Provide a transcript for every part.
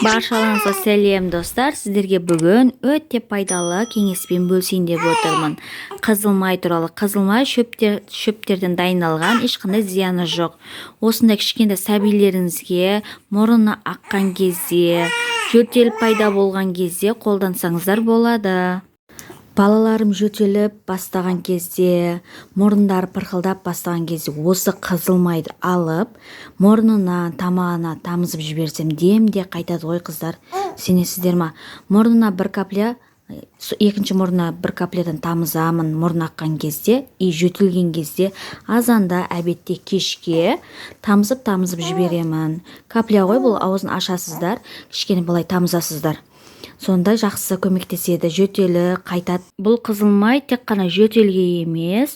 Баршаларыңызға сәлем достар, сіздерге бүгін өте пайдалы кеңеспен бөлісейін деп отырмын. Қызыл май туралы. Қызыл май шөптерден дайындалған, ешқандай зияны жоқ. Осындай кішкентай сәбилеріңізге мұрны аққан кезде, жөтел пайда болған кезде қолдансаңыздар болады. Балаларым жөтеліп бастаған кезде, мұрындары пырқылдап бастаған кезде осы қызыл майды алып, мұрнына, тамағына тамызып жіберсем, демде қайтады ғой қыздар. Сенесіздер ма? Мұрнына бір капля, екінші мұрнына бір каплядан тамызамын, мұрын аққан кезде, жөтелген кезде, азанда, әбетте, кешке тамызып жіберемін. Капля ғой, бұл аузын ашасыздар, кішкене былай тамызасыздар. Сонда жақсы көмектеседі, жөтелі қайтады. Бұл қызыл май тек қана жөтелге емес,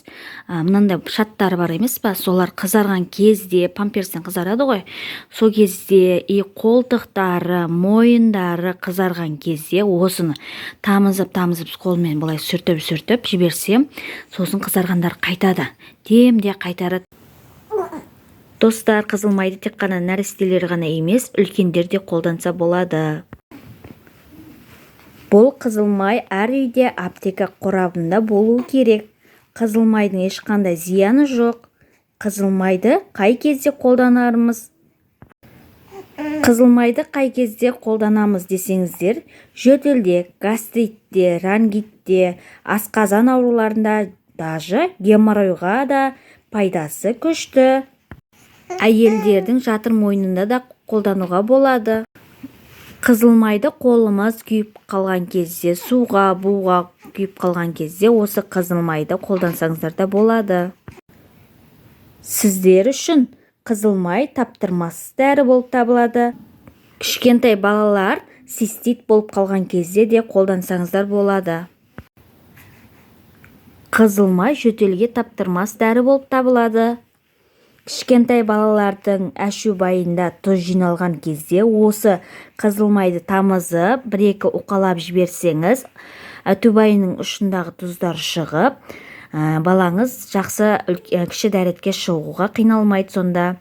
мынандай шаттары бар емес па, солар қызарған кезде, памперстен қызарады ғой, сол кезде қолтықтары, мойындары қызарған кезде осыны тамызып қолмен былай сүртіп жіберсем, сосын қызарғандар қайтады, демде қайтарады. Достар, қызыл майды тек қана нәрестелер ғана емес, үлкендер де қолданса болады. Бұл қызыл май әр үйде аптека қорабында болу керек. Қызыл майдың ешқандай зияны жоқ. Қызыл майды қай кезде қолданарымыз? Қызыл майды қай кезде қолданамыз десеңіздер, жөтелде, гастритте, рангитте, асқазан ауруларында, даже геморройға да пайдасы күшті. Әйелдердің жатыр мойнында да қолдануға болады. Қызыл майды қолымыз күйіп қалған кезде, суға, буға күйіп қалған кезде осы қызыл майды қолдансаңыздар да болады. Сіздер үшін қызыл май таптырмас дәрі болып табылады. Кішкентай балалар цистит болып қалған кезде де қолдансаңыздар болады. Қызыл май жөтелге таптырмас дәрі болып табылады. Кішкентай балалардың әшубайында тұз жиналған кезде осы қызыл майды тамызып, бір-екі уқалап жіберсеңіз, әтубайының ұшындағы тұздар шығып, балаңыз жақсы кіші дәретке шығуға қиналмайды. Сонда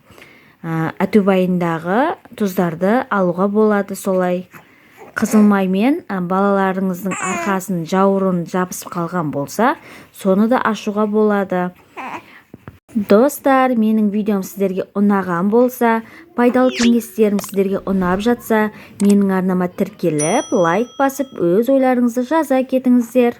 әтубайындағы тұздарды алуға болады. Солай қызыл маймен балаларыңыздың арқасын, жауырын жабысып қалған болса, соны да ашуға болады. Достар, менің видеом сіздерге ұнаған болса, пайдалы кеңестерім сіздерге ұнап жатса, менің арнама тіркеліп, лайк басып, өз ойларыңызды жаза кетіңіздер.